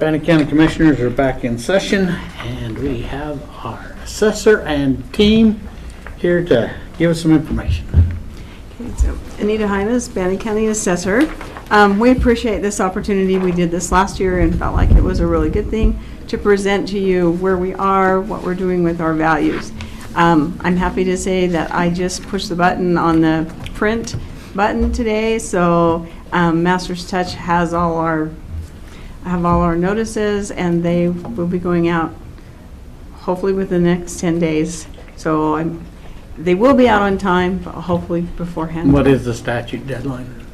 Bannock County Commissioners are back in session, and we have our assessor and team here to give us some information. Okay, so Anita Hines, Bannock County Assessor. We appreciate this opportunity. We did this last year and felt like it was a really good thing to present to you where we are, what we're doing with our values. I'm happy to say that I just pushed the button on the print button today, so Master's Touch has all our notices, and they will be going out hopefully within the next 10 days. So they will be out on time, but hopefully beforehand. What is the statute deadline?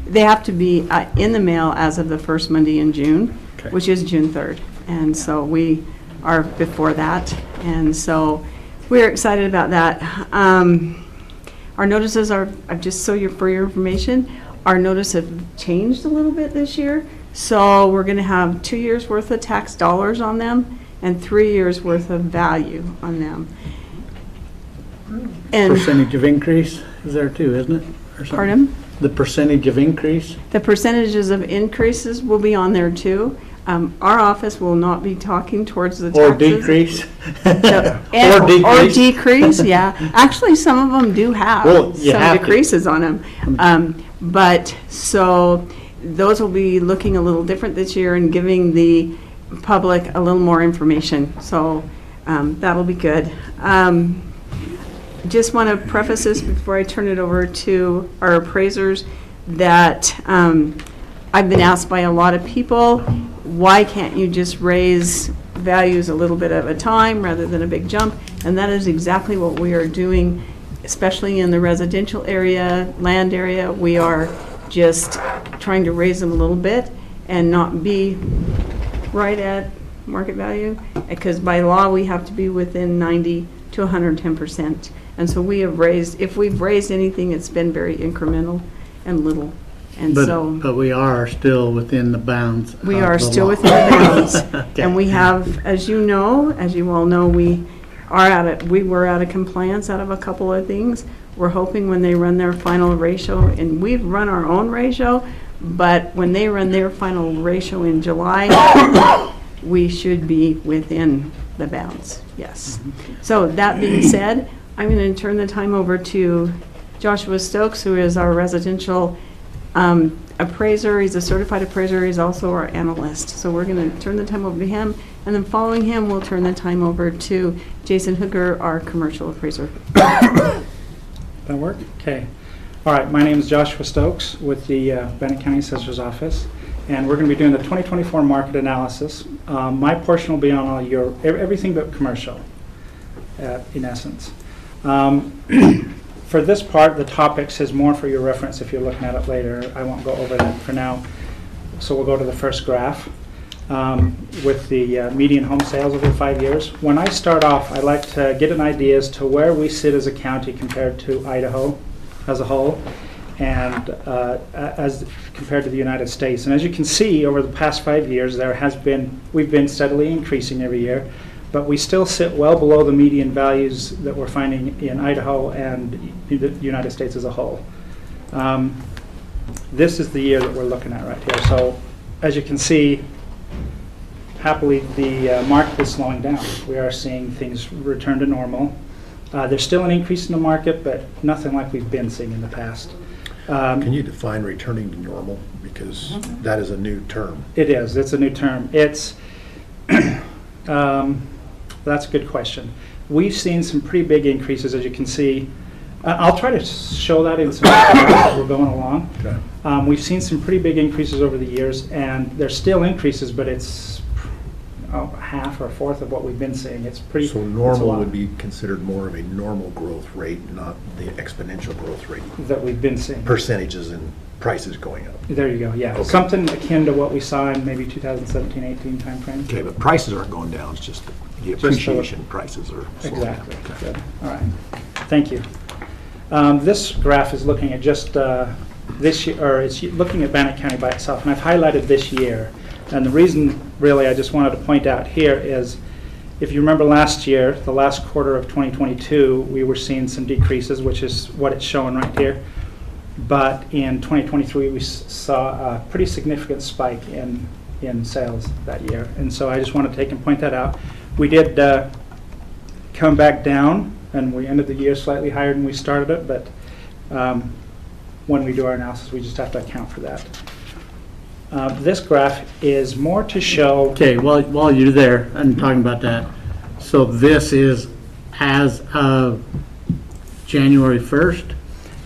They have to be in the mail as of the first Monday in June, Okay. which is June 3rd. And so we are before that. And so we're excited about that. Our notices are, just for your information, our notice have changed a little bit this year. So we're going to have 2 years worth of tax dollars on them and 3 years worth of value on them. And Percentage of increase is there too, isn't it? Or something? pardon? The percentage of increase? The percentages of increases will be on there too. Our office will not be talking towards the taxes. Or decrease? Or decrease, yeah. Actually, some of them do have some decreases on them. But so those will be looking a little different this year and giving the public a little more information. So that'll be good. Just want to preface this before I turn it over to our appraisers that I've been asked by a lot of people, why can't you just raise values a little bit at a time rather than a big jump? And that is exactly what we are doing, especially in the residential area, land area. We are just trying to raise them a little bit and not be right at market value, because by law we have to be within 90 to 110%. And so we have raised, if we've raised anything, it's been very incremental and little. And But we are still within the bounds. We are still within the bounds. Okay. And we have, as you all know, we were out of compliance out of a couple of things. We're hoping when they run their final ratio, and we've run our own ratio, but when they run their final ratio in July, we should be within the bounds, yes. So that being said, I'm going to turn the time over to Joshua Stokes, who is our residential appraiser. He's a certified appraiser. He's also our analyst. So we're going to turn the time over to him, and then following him, we'll turn the time over to Jason Hooker, our commercial appraiser. That work? Okay. All right, my name is Joshua Stokes with the Bannock County Assessor's Office, and we're going to be doing the 2024 market analysis. My portion will be on all your, everything but commercial, in essence. For this part, the topics is more for your reference if you're looking at it later. I won't go over that for now. So we'll go to the first graph with the median home sales over 5 years. When I start off, I like to get an idea as to where we sit as a county compared to Idaho as a whole, and as compared to the United States. And as you can see, over the past 5 years, we've been steadily increasing every year, but we still sit well below the median values that we're finding in Idaho and the United States as a whole. This is the year that we're looking at right here. So as you can see, happily the market is slowing down. We are seeing things return to normal. There's still an increase in the market, but nothing like we've been seeing in the past. Can you define returning to normal? Because that is a new term. It is. It's a new term. It's that's a good question. We've seen some pretty big increases, as you can see. I'll try to show that in some as we're going along. Okay. We've seen some pretty big increases over the years, and there's still increases, but it's half or a fourth of what we've been seeing. It's pretty. So normal would be considered more of a normal growth rate, not the exponential growth rate that we've been seeing. Percentages and prices going up. There you go. Yeah, okay. Something akin to what we saw in maybe 2017-18 timeframe. Okay, but prices aren't going down. It's just the appreciation prices are slowing down. Exactly. Okay. Good. All right. Thank you. This graph is looking at just this year, or it's looking at Bannock County by itself, and I've highlighted this year. And the reason, really, I just wanted to point out here is, if you remember last year, the last quarter of 2022, we were seeing some decreases, which is what it's showing right here. But in 2023, we saw a pretty significant spike in in sales that year. And so I just want to take and point that out. We did come back down, and we ended the year slightly higher than we started it, but when we do our analysis, we just have to account for that. This graph is more to show... Okay, while you're there and talking about that, so this is as of January 1st?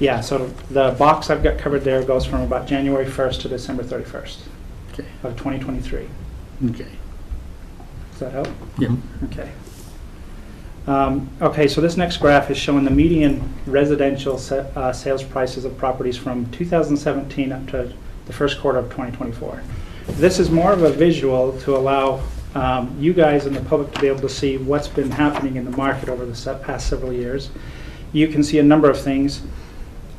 Yeah, so the box I've got covered there goes from about January 1st to December 31st Okay. of 2023. Okay. Does that help? Yep. Okay. Okay, so this next graph is showing the median residential sales prices of properties from 2017 up to the first quarter of 2024. This is more of a visual to allow you guys and the public to be able to see what's been happening in the market over the past several years. You can see a number of things.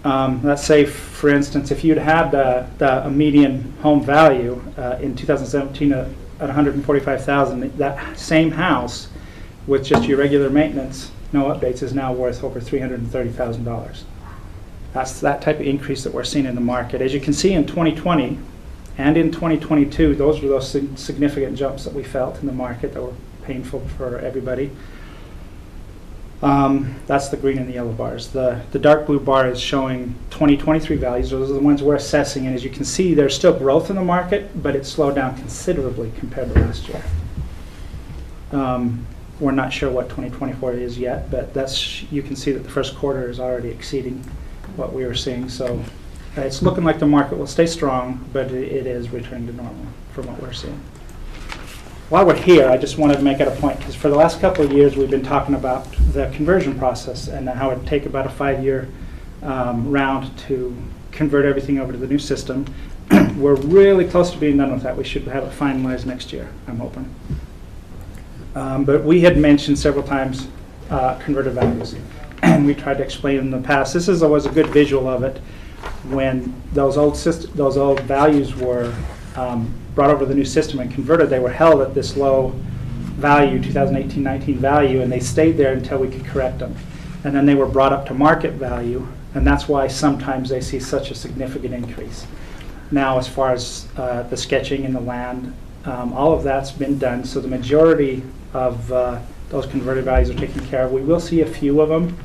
Let's say, for instance, if you'd had a median home value in 2017 at $145,000, that same house with just your regular maintenance, no updates, is now worth over $330,000. That's that type of increase that we're seeing in the market. As you can see in 2020 and in 2022, those were those significant jumps that we felt in the market that were painful for everybody. That's the green and the yellow bars. The dark blue bar is showing 2023 values. Those are the ones we're assessing, and as you can see, there's still growth in the market, but it's slowed down considerably compared to last year. We're not sure what 2024 is yet, but you can see that the first quarter is already exceeding what we were seeing. So it's looking like the market will stay strong, but it is returning to normal from what we're seeing. While we're here, I just wanted to make it a point, because for the last couple of years we've been talking about the conversion process and how it would take about a 5-year round to convert everything over to the new system. We're really close to being done with that. We should have it finalized next year, I'm hoping. But we had mentioned several times converted values, and we tried to explain in the past. This is always a good visual of it. When those old values were brought over to the new system and converted, they were held at this low value, 2018-19 value, and they stayed there until we could correct them. And then they were brought up to market value, and that's why sometimes they see such a significant increase. Now, as far as the sketching in the land, all of that's been done, so the majority of those converted values are taken care of. We will see a few of them.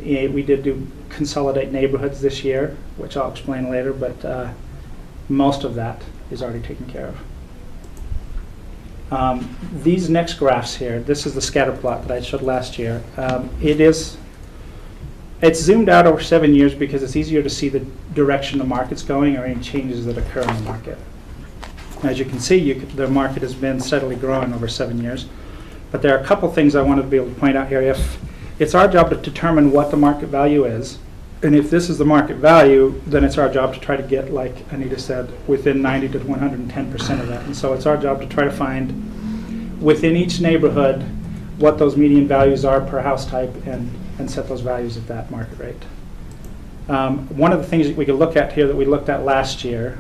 We did do consolidate neighborhoods this year, which I'll explain later, but most of that is already taken care of. These next graphs here, this is the scatter plot that I showed last year. It's zoomed out over 7 years because it's easier to see the direction the market's going or any changes that occur in the market. As you can see, the market has been steadily growing over 7 years. But there are a couple things I wanted to be able to point out here. If it's our job to determine what the market value is, and if this is the market value, then it's our job to try to get, like Anita said, within 90 to 110% of that. And so it's our job to try to find within each neighborhood what those median values are per house type and set those values at that market rate. One of the things that we could look at here that we looked at last year,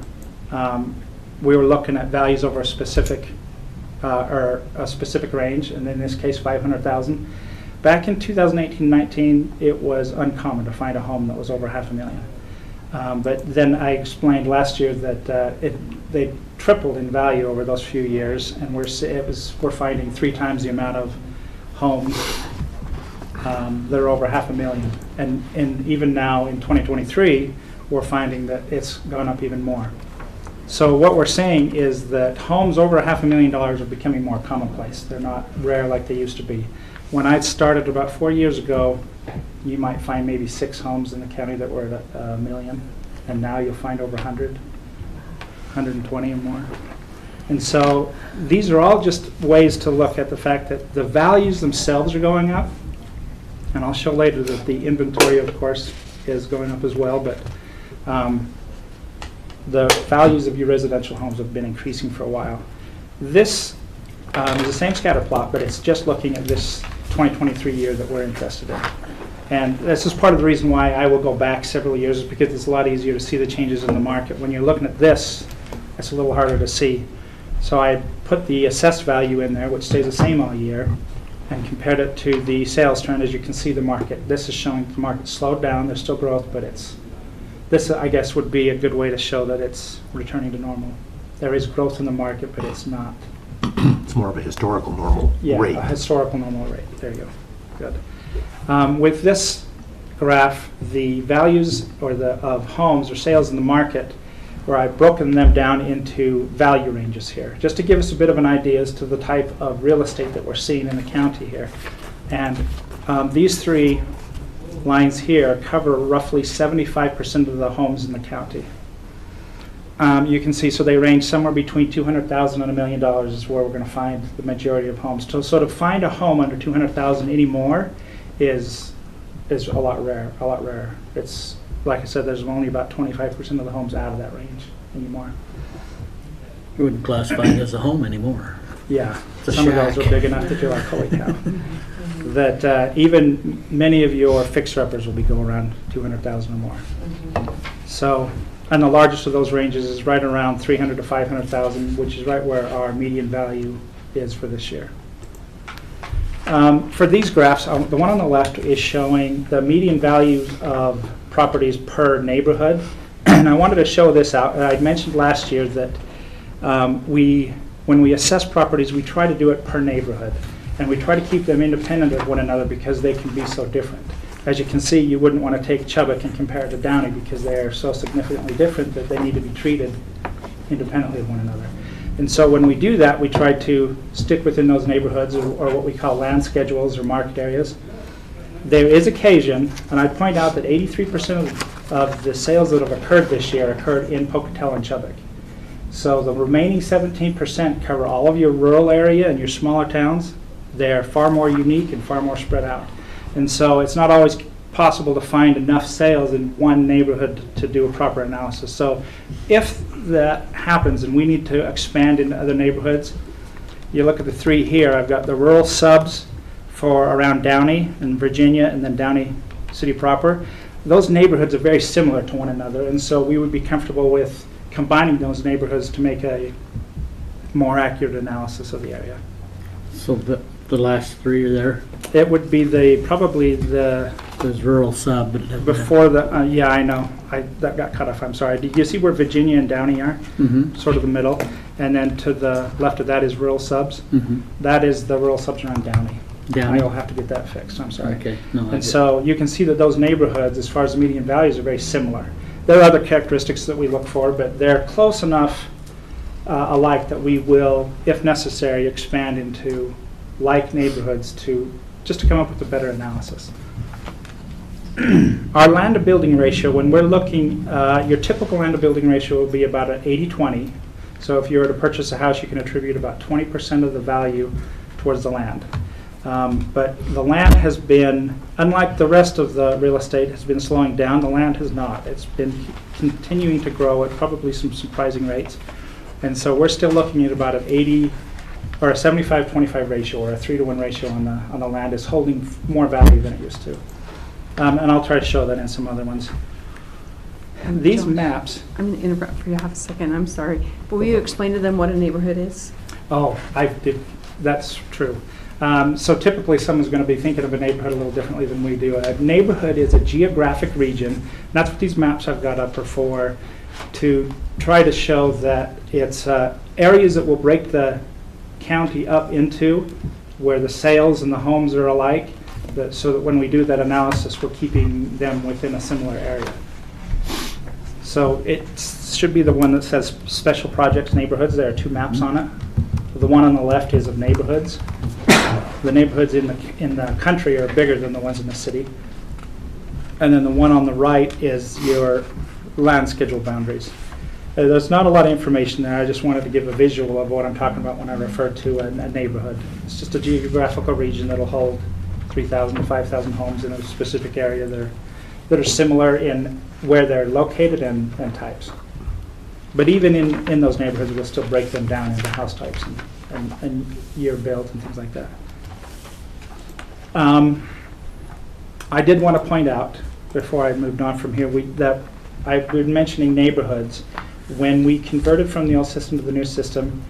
we were looking at values over a specific range, and in this case 500,000. Back in 2018-19, it was uncommon to find a home that was over $500,000. But then I explained last year that they tripled in value over those few years, and we're finding 3 times the amount of homes that are over $500,000. And even now in 2023, we're finding that it's gone up even more. So what we're saying is that homes over $500,000 are becoming more commonplace. They're not rare like they used to be. When I started about 4 years ago, you might find maybe 6 homes in the county that were at $1 million, and now you'll find over 100, 120 or more. And so these are all just ways to look at the fact that the values themselves are going up, and I'll show later that the inventory, of course, is going up as well, but the values of your residential homes have been increasing for a while. This is the same scatter plot, but it's just looking at this 2023 year that we're interested in. And this is part of the reason why I will go back several years, is because it's a lot easier to see the changes in the market. When you're looking at this, it's a little harder to see. So I put the assessed value in there, which stays the same all year, and compared it to the sales trend. As you can see, the market, this is showing the market slowed down. There's still growth, but this, I guess, would be a good way to show that it's returning to normal. There is growth in the market, but it's not. It's more of a historical normal Yeah, rate. a historical normal rate. There you go. Good. With this graph, the values of homes or sales in the market, where I've broken them down into value ranges here, just to give us a bit of an idea as to the type of real estate that we're seeing in the county here. And these three lines here cover roughly 75% of the homes in the county. You can see, so they range somewhere between $200,000 and $1 million is where we're going to find the majority of homes. So to find a home under $200,000 anymore is a lot rarer. It's, like I said, there's only about 25% of the homes out of that range anymore. You wouldn't classify it as a home anymore. Yeah, It's a some of those shack. are big enough that you're like, holy cow. That even many of your fixer-uppers will be going around 200,000 or more. So, and the largest of those ranges is right around 300 to 500,000, which is right where our median value is for this year. For these graphs, the one on the left is showing the median values of properties per neighborhood. And I wanted to show this out. I mentioned last year that when we assess properties, we try to do it per neighborhood. And we try to keep them independent of one another because they can be so different. As you can see, you wouldn't want to take Chubbuck and compare it to Downey because they are so significantly different that they need to be treated independently of one another. And so when we do that, we try to stick within those neighborhoods or what we call land schedules or market areas. There is occasion, and I point out that 83% of the sales that have occurred this year occurred in Pocatello and Chubbuck. So the remaining 17% cover all of your rural area and your smaller towns. They're far more unique and far more spread out. And so it's not always possible to find enough sales in one neighborhood to do a proper analysis. So if that happens and we need to expand into other neighborhoods, you look at the three here. I've got the rural subs for around Downey and Virginia and then Downey City proper. Those neighborhoods are very similar to one another, and so we would be comfortable with combining those neighborhoods to make a more accurate analysis of the area. So the last three are there. It would be probably the There's rural sub, but it doesn't have- before the yeah, I know, that got cut off. I'm sorry. Did you see where Virginia and Downey are? Mhm. Sort of the middle, and then to the left of that is rural subs. Mhm. That is the rural subs around Downey. Downey. I'll have to get that fixed. I'm sorry. Okay. No, I And get so you can see that those neighborhoods, as far as the median values, are very similar. There are other characteristics that we look for, but they're close enough alike that we will, if necessary, expand into like neighborhoods just to come up with a better analysis. Our land to building ratio, when we're looking, your typical land to building ratio will be about an 80-20. So if you were to purchase a house, you can attribute about 20% of the value towards the land. But the land has been, unlike the rest of the real estate, has been slowing down. The land has not. It's been continuing to grow at probably some surprising rates. And so we're still looking at about an 80 or a 75-25 ratio or a 3-to-1 ratio on the land is holding more value than it used to. And I'll try to show that in some other ones. These John, maps. I'm going to interrupt for you half a second. I'm sorry. But will you explain to them what a neighborhood is? Oh, I did. That's true. So typically someone's going to be thinking of a neighborhood a little differently than we do. A neighborhood is a geographic region. That's what these maps I've got up are for, to try to show that it's areas that will break the county up into where the sales and the homes are alike, so that when we do that analysis, we're keeping them within a similar area. So it should be the one that says special projects neighborhoods. There are two maps on it. The one on the left is of neighborhoods. The neighborhoods in the country are bigger than the ones in the city. And then the one on the right is your land schedule boundaries. There's not a lot of information there. I just wanted to give a visual of what I'm talking about when I refer to a neighborhood. It's just a geographical region that'll hold 3,000 to 5,000 homes in a specific area that are similar in where they're located and types. But even in those neighborhoods, we'll still break them down into house types and year built and things like that. I did want to point out, before I moved on from here, that I've been mentioning neighborhoods. When we converted from the old system to the new system,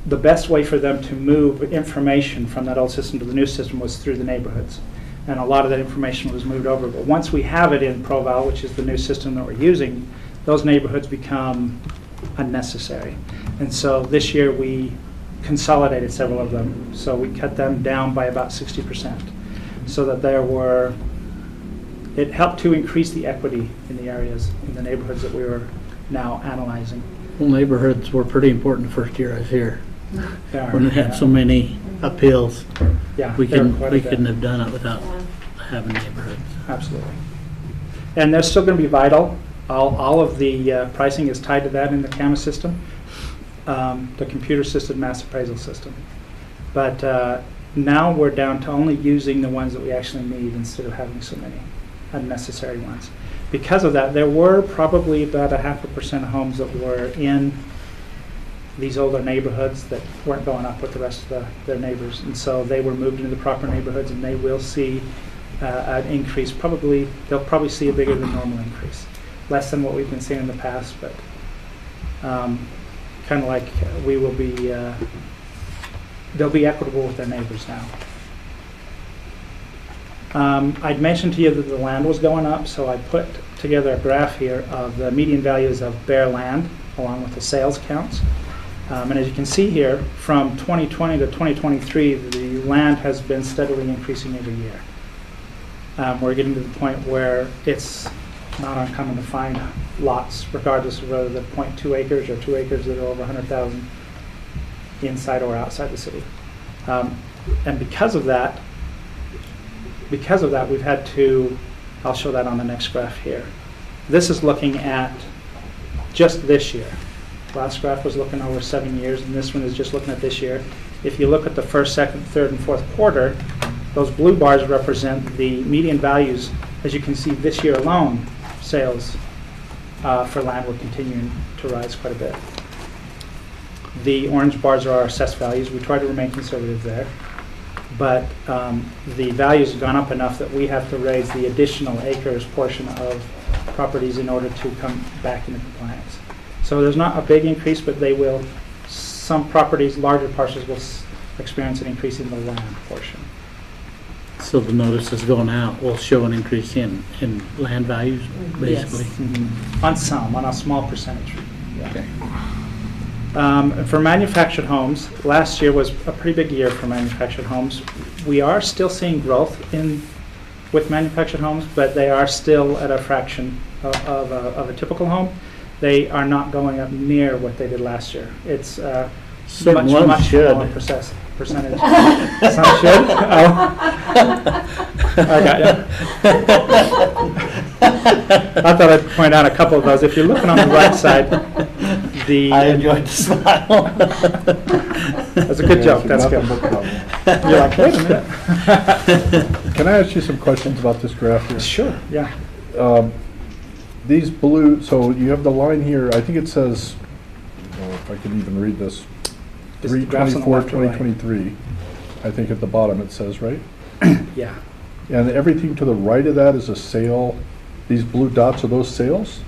the best way for them to move information from that old system to the new system was through the neighborhoods. And a lot of that information was moved over. But once we have it in ProVal, which is the new system that we're using, those neighborhoods become unnecessary. And so this year we consolidated several of them. So we cut them down by about 60%, so that it helped to increase the equity in the areas, in the neighborhoods that we were now analyzing. Well, neighborhoods were pretty important the first year I was here. They are, When it had so many appeals, yeah, we they're couldn't, quite a we bit. couldn't have done it without having neighborhoods. Absolutely. And they're still going to be vital. All of the pricing is tied to that in the CAMA system, the computer-assisted mass appraisal system. But now we're down to only using the ones that we actually need instead of having so many unnecessary ones. Because of that, there were probably about 0.5% of homes that were in these older neighborhoods that weren't going up with the rest of their neighbors. And so they were moved into the proper neighborhoods, and they will see an increase. They'll probably see a bigger than normal increase. Less than what we've been seeing in the past, but kind of like we will be, they'll be equitable with their neighbors now. I'd mentioned to you that the land was going up, so I put together a graph here of the median values of bare land along with the sales counts. And as you can see here, from 2020 to 2023, the land has been steadily increasing every year. We're getting to the point where it's not uncommon to find lots, regardless of whether they're 0.2 acres or 2 acres that are over 100,000 inside or outside the city. And because of that, we've had to, I'll show that on the next graph here. This is looking at just this year. Last graph was looking over 7 years, and this one is just looking at this year. If you look at the first, second, third, and fourth quarter, those blue bars represent the median values. As you can see, this year alone, sales for land were continuing to rise quite a bit. The orange bars are our assessed values. We try to remain conservative there. But the values have gone up enough that we have to raise the additional acres portion of properties in order to come back into compliance. So there's not a big increase, but they will, some properties, larger parcels will experience an increase in the land portion. So the notices going out will show an increase in land values, basically. On a small percentage. Yeah. Okay. For manufactured homes, last year was a pretty big year for manufactured homes. We are still seeing growth with manufactured homes, but they are still at a fraction of a typical home. They are not going up near what they did last year. It's Certain ones much should. smaller percentage. Some should. Oh. I got you. I thought I'd point out a couple of those. If you're looking on the right side, I enjoyed the smile. That's a good joke. That's good. You're like, wait a minute. Can I ask you some questions about this graph here? Sure, yeah. These blue, so you have the line here, I think it says, if I can even read this, Just the graphs on the 3/24, left or right? 2023, I think at the bottom it says, right? Yeah. And everything to the right of that is a sale, these blue dots, are those sales?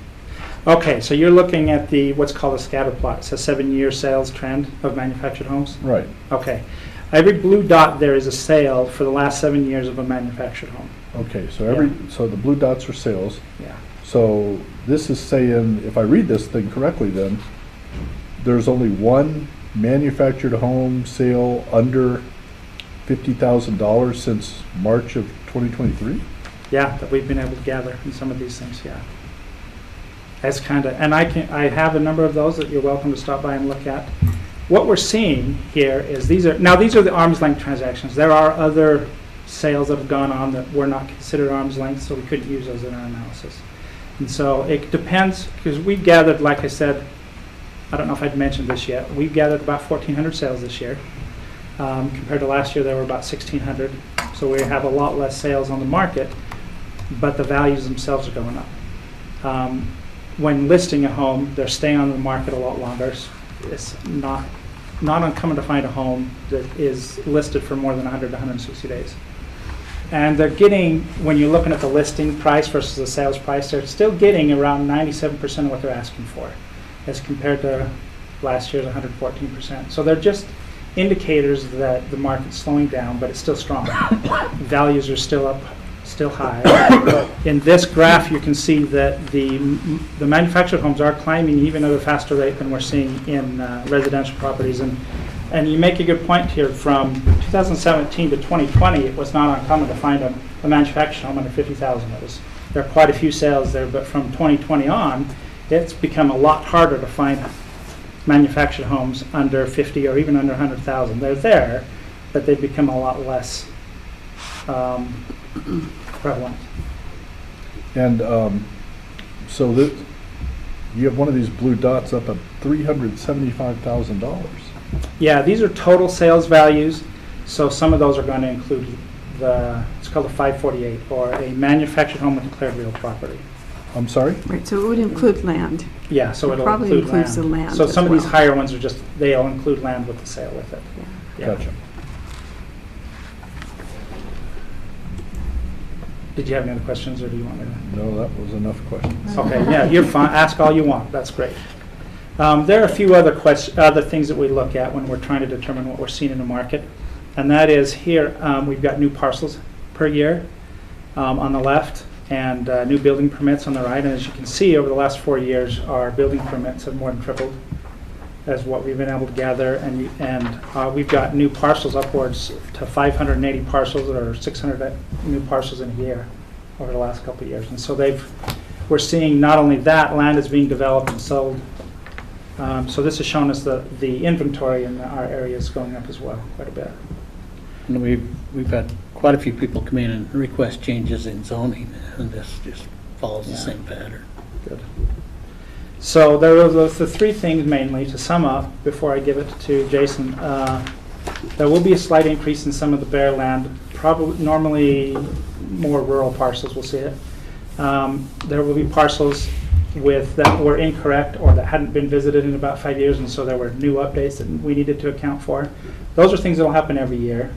Okay, so you're looking at what's called a scatter plot. It's a 7-year sales trend of manufactured homes. Right. Okay. Every blue dot there is a sale for the last 7 years of a manufactured home. Okay, so so the blue dots are sales. Yeah. So this is saying, if I read this thing correctly then, there's only one manufactured home sale under $50,000 since March of 2023? Yeah, that we've been able to gather in some of these things, yeah. That's kind of, and I have a number of those that you're welcome to stop by and look at. What we're seeing here is these are the arm's length transactions. There are other sales that have gone on that were not considered arm's length, so we couldn't use those in our analysis. And so it depends, because we gathered, like I said, I don't know if I'd mentioned this yet, we've gathered about 1,400 sales this year. Compared to last year, there were about 1,600. So we have a lot less sales on the market, but the values themselves are going up. When listing a home, they're staying on the market a lot longer. It's not uncommon to find a home that is listed for more than 100 to 160 days. And they're getting, when you're looking at the listing price versus the sales price, they're still getting around 97% of what they're asking for, as compared to last year's 114%. So they're just indicators that the market's slowing down, but it's still strong. Values are still up still high. In this graph, you can see that the manufactured homes are climbing even at a faster rate than we're seeing in residential properties. And you make a good point here. From 2017 to 2020, it was not uncommon to find a manufactured home under 50,000. There are quite a few sales there, but from 2020 on, it's become a lot harder to find manufactured homes under 50 or even under 100,000. They're there, but they've become a lot less prevalent. And so that you have one of these blue dots up at $375,000. Yeah, these are total sales values, so some of those are going to include it's called a 548, or a manufactured home with declared real property. I'm sorry? Right, so it would include land. Yeah, so It it'll probably include includes land. the land So as some of these well. higher ones are just, they'll include land with the sale with it. Yeah. Gotcha. Did you have any other questions, or do you want me to? No, that was enough questions. Okay, yeah, you're fine. Ask all you want. That's great. There are a few other things that we look at when we're trying to determine what we're seeing in the market, and that is here we've got new parcels per year on the left, and new building permits on the right. And as you can see, over the last 4 years, our building permits have more than tripled as what we've been able to gather, and we've got new parcels upwards to 580 parcels, or 600 new parcels in a year over the last couple of years. And so we're seeing not only that, land is being developed and sold. So this has shown us the inventory in our area is going up as well, quite a bit. And we've had quite a few people come in and request changes in zoning, and this just follows the same pattern. Good. So there are the three things mainly. To sum up, before I give it to Jason, there will be a slight increase in some of the bare land, probably normally more rural parcels will see it. There will be parcels that were incorrect or that hadn't been visited in about 5 years, and so there were new updates that we needed to account for. Those are things that will happen every year.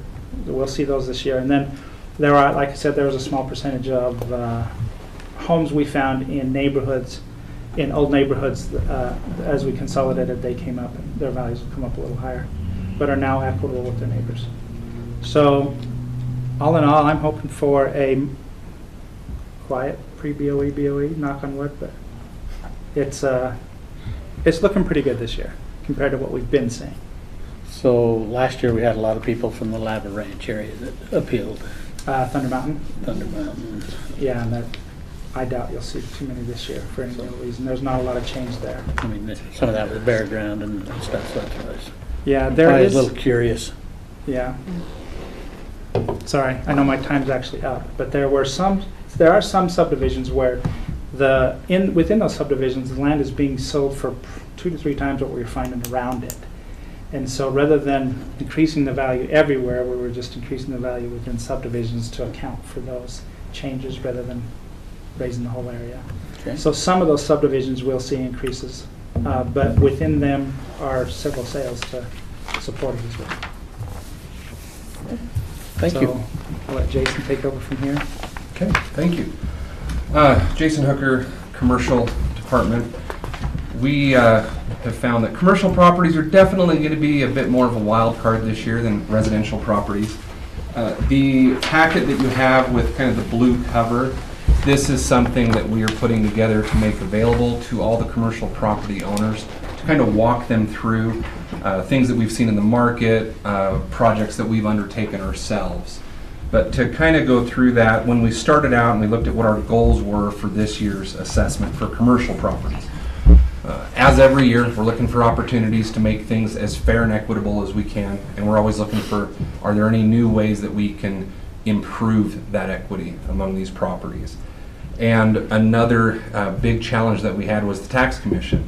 We'll see those this year. And then there are, like I said, there was a small percentage of homes we found in neighborhoods, in old neighborhoods, as we consolidated, they came up, their values will come up a little higher, but are now equitable with their neighbors. So all in all, I'm hoping for a quiet pre-BOE, BOE, knock on wood, but it's looking pretty good this year compared to what we've been seeing. So last year, we had a lot of people from the Lava Ranch area that appealed. Thunder Mountain, Thunder Mountain. yeah, and I doubt you'll see too many this year for any real reason. There's not a lot of change there. I mean, some of that was bare ground and stuff, so that's what I was. Yeah, there I was is. a little curious. Yeah. Sorry, I know my time's actually up, but there are some subdivisions where within those subdivisions, the land is being sold for 2 to 3 times what we were finding around it. And so rather than increasing the value everywhere, we were just increasing the value within subdivisions to account for those changes rather than raising the whole area. Okay. So some of those subdivisions will see increases, but within them are several sales to support it as well. Thank you. So I'll let Jason take over from here. Okay, thank you. Jason Hooker, Commercial Department. We have found that commercial properties are definitely going to be a bit more of a wild card this year than residential properties. The packet that you have with kind of the blue cover, this is something that we are putting together to make available to all the commercial property owners to kind of walk them through things that we've seen in the market, projects that we've undertaken ourselves. But to kind of go through that, when we started out and we looked at what our goals were for this year's assessment for commercial properties, as every year, we're looking for opportunities to make things as fair and equitable as we can, and we're always looking for, are there any new ways that we can improve that equity among these properties? And another big challenge that we had was the tax commission.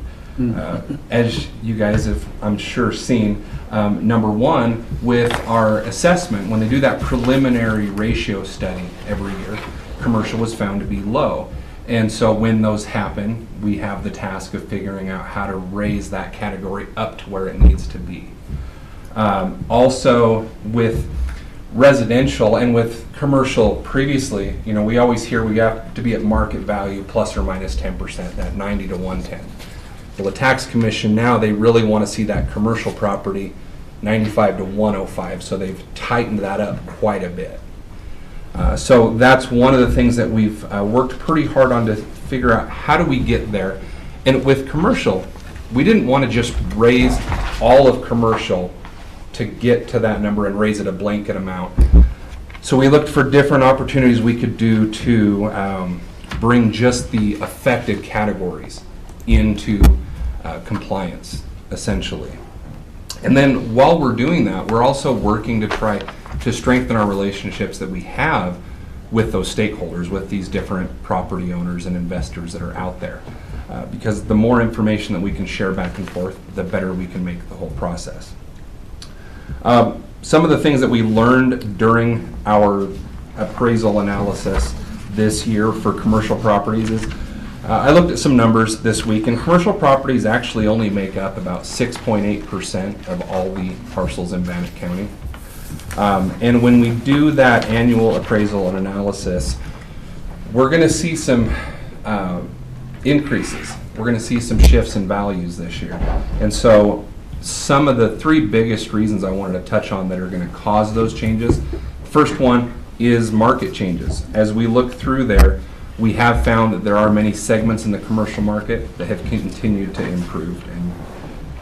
As you guys have, I'm sure, seen, number one, with our assessment, when they do that preliminary ratio study every year, commercial was found to be low. And so when those happen, we have the task of figuring out how to raise that category up to where it needs to be. Also, with residential and with commercial previously, you know, we always hear we have to be at market value plus or minus 10%, that 90 to 110. Well, the tax commission now, they really want to see that commercial property 95 to 105, so they've tightened that up quite a bit. So that's one of the things that we've worked pretty hard on to figure out how do we get there. And with commercial, we didn't want to just raise all of commercial to get to that number and raise it a blanket amount. So we looked for different opportunities we could do to bring just the affected categories into compliance, essentially. And then while we're doing that, we're also working to try to strengthen our relationships that we have with those stakeholders, with these different property owners and investors that are out there. Because the more information that we can share back and forth, the better we can make the whole process. Some of the things that we learned during our appraisal analysis this year for commercial properties is, I looked at some numbers this week, and commercial properties actually only make up about 6.8% of all the parcels in Bannock County. And when we do that annual appraisal and analysis, we're going to see some increases. We're going to see some shifts in values this year. And so some of the three biggest reasons I wanted to touch on that are going to cause those changes. First one is market changes. As we look through there, we have found that there are many segments in the commercial market that have continued to improve, and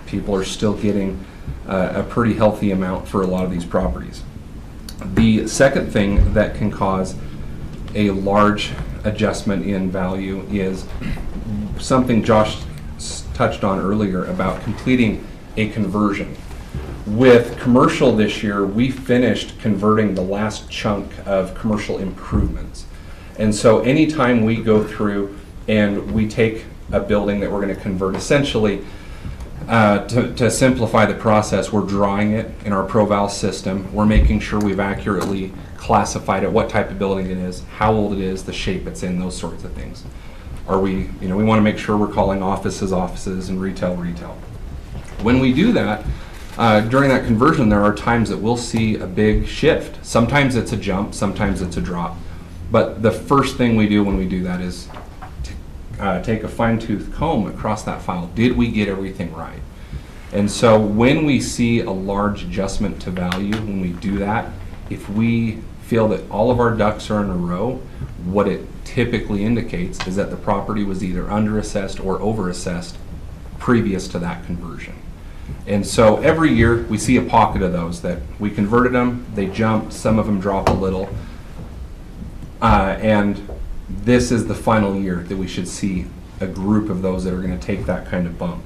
people are still getting a pretty healthy amount for a lot of these properties. The second thing that can cause a large adjustment in value is something Josh touched on earlier about completing a conversion. With commercial this year, we finished converting the last chunk of commercial improvements. And so anytime we go through and we take a building that we're going to convert, essentially to simplify the process, we're drawing it in our ProVal system. We're making sure we've accurately classified it, what type of building it is, how old it is, the shape it's in, those sorts of things. We want to make sure we're calling offices and retail. When we do that, during that conversion, there are times that we'll see a big shift. Sometimes it's a jump, sometimes it's a drop. But the first thing we do when we do that is take a fine-tooth comb across that file. Did we get everything right? And so when we see a large adjustment to value, when we do that, if we feel that all of our ducks are in a row, what it typically indicates is that the property was either underassessed or overassessed previous to that conversion. And so every year we see a pocket of those that we converted them, they jumped, some of them drop a little. And this is the final year that we should see a group of those that are going to take that kind of bump.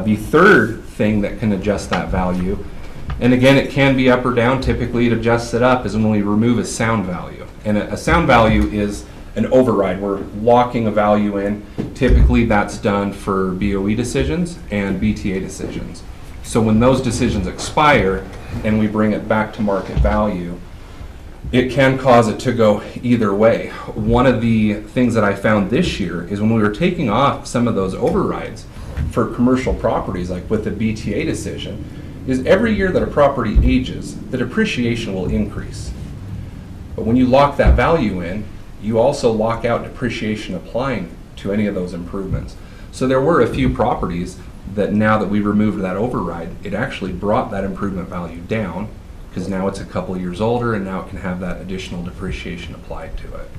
The third thing that can adjust that value, and again, it can be up or down, typically it adjusts it up, is when we remove a sound value. And a sound value is an override. We're locking a value in. Typically that's done for BOE decisions and BTA decisions. So when those decisions expire and we bring it back to market value, it can cause it to go either way. One of the things that I found this year is when we were taking off some of those overrides for commercial properties, like with the BTA decision, is every year that a property ages, the depreciation will increase. But when you lock that value in, you also lock out depreciation applying to any of those improvements. So there were a few properties that now that we removed that override, it actually brought that improvement value down, because now it's a couple years older and now it can have that additional depreciation applied to it.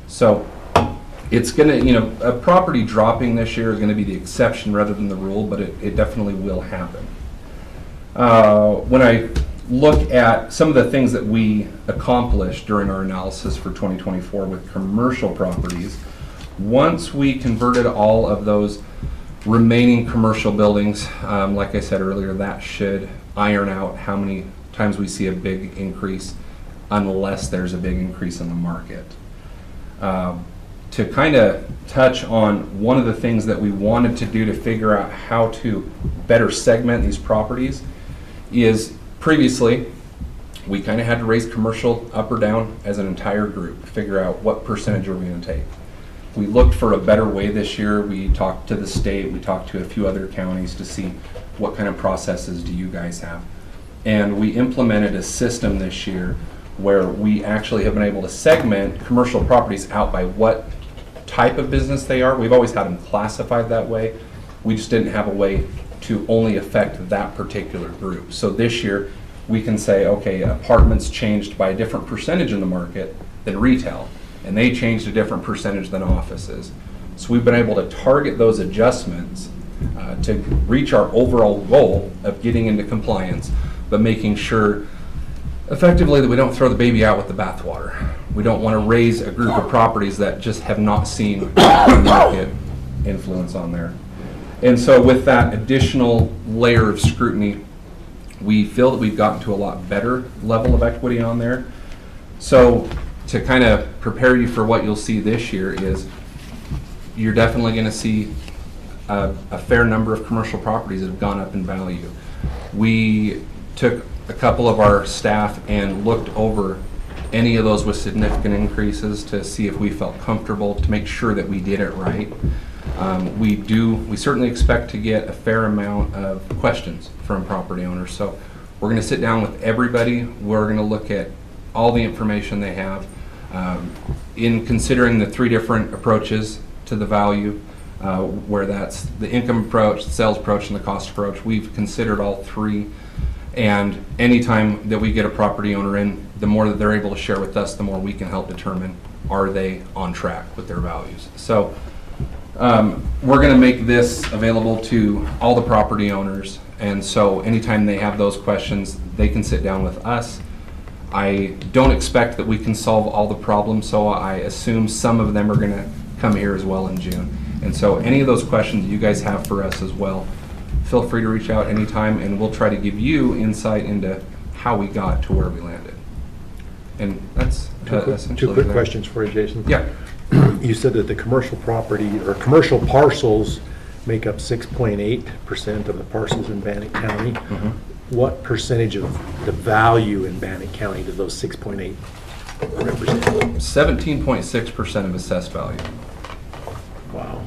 So it's going to, a property dropping this year is going to be the exception rather than the rule, but it definitely will happen. When I look at some of the things that we accomplished during our analysis for 2024 with commercial properties, once we converted all of those remaining commercial buildings, like I said earlier, that should iron out how many times we see a big increase unless there's a big increase in the market. To kind of touch on one of the things that we wanted to do to figure out how to better segment these properties is previously we kind of had to raise commercial up or down as an entire group, figure out what percentage are we going to take. We looked for a better way this year. We talked to the state, we talked to a few other counties to see what kind of processes do you guys have. And we implemented a system this year where we actually have been able to segment commercial properties out by what type of business they are. We've always had them classified that way. We just didn't have a way to only affect that particular group. So this year we can say, okay, apartments changed by a different percentage in the market than retail, and they changed a different percentage than offices. So we've been able to target those adjustments to reach our overall goal of getting into compliance, but making sure effectively that we don't throw the baby out with the bathwater. We don't want to raise a group of properties that just have not seen the market influence on there. And so with that additional layer of scrutiny, we feel that we've gotten to a lot better level of equity on there. So to kind of prepare you for what you'll see this year is you're definitely going to see a fair number of commercial properties that have gone up in value. We took a couple of our staff and looked over any of those with significant increases to see if we felt comfortable to make sure that we did it right. We certainly expect to get a fair amount of questions from property owners. So we're going to sit down with everybody. We're going to look at all the information they have. In considering the 3 different approaches to the value, where that's the income approach, the sales approach, and the cost approach, we've considered all 3. And anytime that we get a property owner in, the more that they're able to share with us, the more we can help determine, are they on track with their values. So we're going to make this available to all the property owners. And so anytime they have those questions, they can sit down with us. I don't expect that we can solve all the problems, so I assume some of them are going to come here as well in June. And so any of those questions you guys have for us as well, feel free to reach out anytime, and we'll try to give you insight into how we got to where we landed. And that's essentially 2 quick that. questions for you, Jason. Yeah. You said that the commercial property or commercial parcels make up 6.8% of the parcels in Bannock County. What percentage of the value in Bannock County do those 6.8 represent? 17.6% of assessed value. Wow.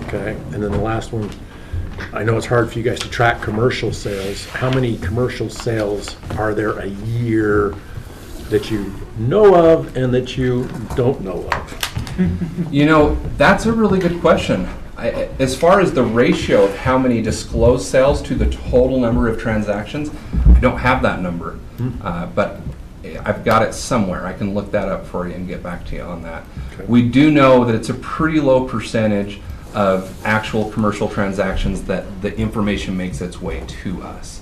Okay, and then the last one, I know it's hard for you guys to track commercial sales. How many commercial sales are there a year that you know of and that you don't know of? You know, that's a really good question. As far as the ratio of how many disclosed sales to the total number of transactions, I don't have that number, but I've got it somewhere. I can look that up for you and get back to you on that. Okay. We do know that it's a pretty low percentage of actual commercial transactions that the information makes its way to us.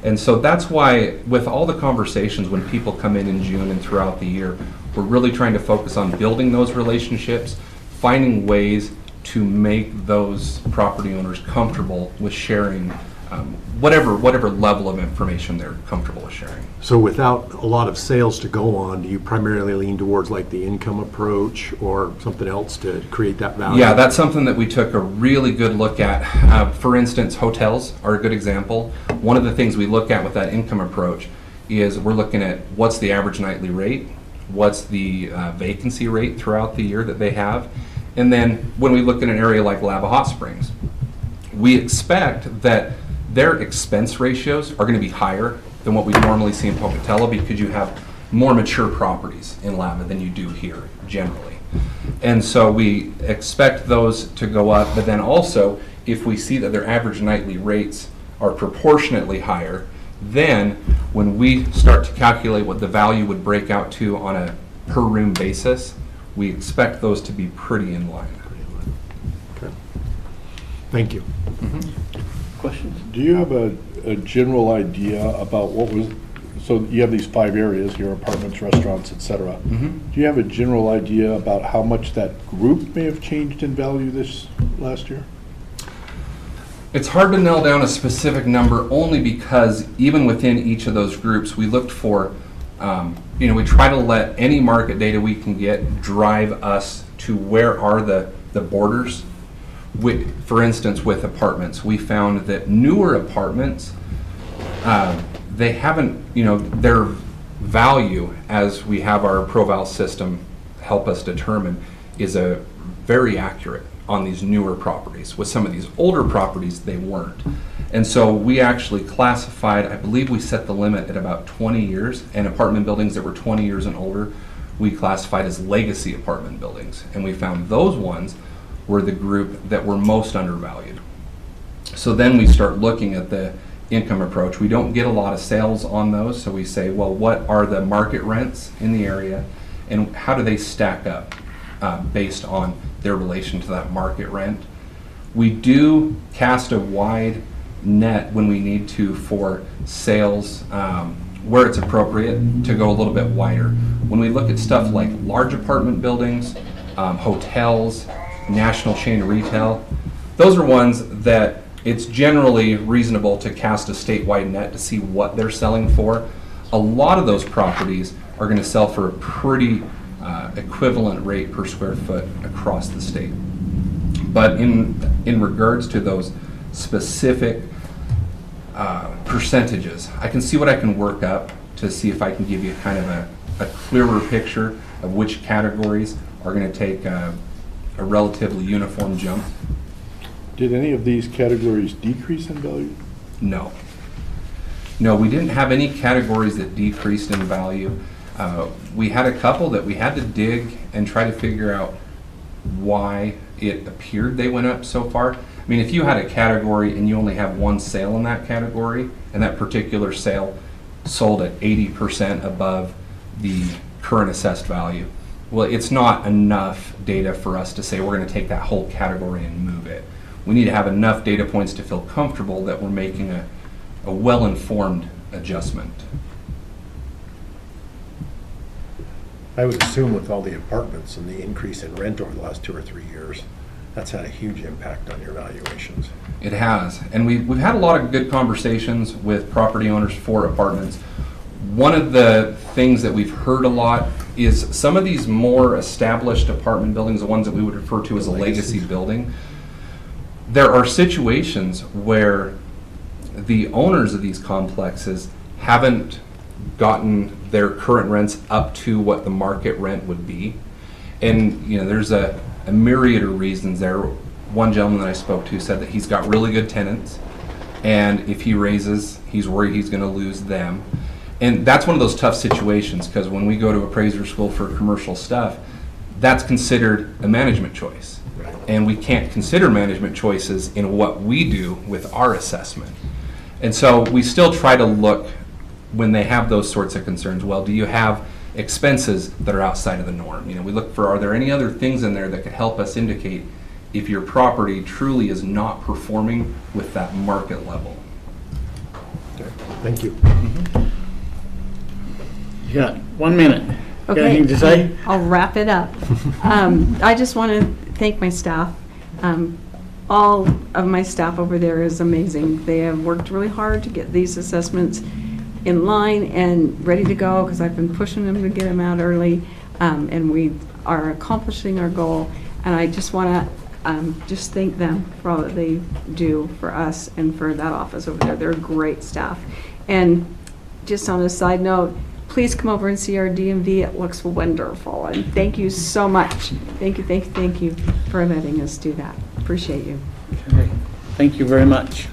And so that's why with all the conversations when people come in June and throughout the year, we're really trying to focus on building those relationships, finding ways to make those property owners comfortable with sharing whatever level of information they're comfortable with sharing. So without a lot of sales to go on, do you primarily lean towards like the income approach or something else to create that value? Yeah, that's something that we took a really good look at. For instance, hotels are a good example. One of the things we look at with that income approach is we're looking at what's the average nightly rate, what's the vacancy rate throughout the year that they have, and then when we look at an area like Lava Hot Springs, we expect that their expense ratios are going to be higher than what we normally see in Pocatello because you have more mature properties in Lava than you do here generally. And so we expect those to go up, but then also if we see that their average nightly rates are proportionately higher, then when we start to calculate what the value would break out to on a per room basis, we expect those to be pretty in line. Okay. Thank you. Questions? Do you have a general idea about what was, so you have these 5 areas, your apartments, restaurants, et cetera. Do you have a general idea about how much that group may have changed in value this last year? It's hard to nail down a specific number only because even within each of those groups, we looked for, we try to let any market data we can get drive us to where are the borders. For instance, with apartments, we found that newer apartments, they haven't, their value, as we have our ProVal system help us determine, is a very accurate on these newer properties. With some of these older properties, they weren't. And so we actually classified, I believe we set the limit at about 20 years, and apartment buildings that were 20 years and older, we classified as legacy apartment buildings. And we found those ones were the group that were most undervalued. So then we start looking at the income approach. We don't get a lot of sales on those, so we say, well, what are the market rents in the area, and how do they stack up based on their relation to that market rent? We do cast a wide net when we need to for sales where it's appropriate to go a little bit wider. When we look at stuff like large apartment buildings, hotels, national chain retail, those are ones that it's generally reasonable to cast a statewide net to see what they're selling for. A lot of those properties are going to sell for a pretty equivalent rate per square foot across the state. But in regards to those specific percentages, I can see what I can work up to see if I can give you kind of a clearer picture of which categories are going to take a relatively uniform jump. Did any of these categories decrease in value? No. No, we didn't have any categories that decreased in value. We had a couple that we had to dig and try to figure out why it appeared they went up so far. I mean, if you had a category and you only have one sale in that category, and that particular sale sold at 80% above the current assessed value, well, it's not enough data for us to say we're going to take that whole category and move it. We need to have enough data points to feel comfortable that we're making a well-informed adjustment. I would assume with all the apartments and the increase in rent over the last 2 or 3 years, that's had a huge impact on your valuations. It has, and we've had a lot of good conversations with property owners for apartments. One of the things that we've heard a lot is some of these more established apartment buildings, the ones that we would refer to as a legacy building, there are situations where the owners of these complexes haven't gotten their current rents up to what the market rent would be. And you know, there's a myriad of reasons there. One gentleman that I spoke to said that he's got really good tenants, and if he raises, he's worried he's going to lose them. And that's one of those tough situations, because when we go to appraiser school for commercial stuff, that's considered a management choice. Right. And we can't consider management choices in what we do with our assessment. And so we still try to look, when they have those sorts of concerns, well, do you have expenses that are outside of the norm? You know, we look for, are there any other things in there that could help us indicate if your property truly is not performing with that market level? Okay. Thank you. You got 1 minute. Got Okay, anything to say? I'll wrap it up. I just want to thank my staff. All of my staff over there is amazing. They have worked really hard to get these assessments in line and ready to go, because I've been pushing them to get them out early, and we are accomplishing our goal. And I just want to just thank them for all that they do for us and for that office over there. They're great staff. And just on a side note, please come over and see our DMV. It looks wonderful. And thank you so much. Thank you for letting us do that. Appreciate you. Okay. Thank you very much.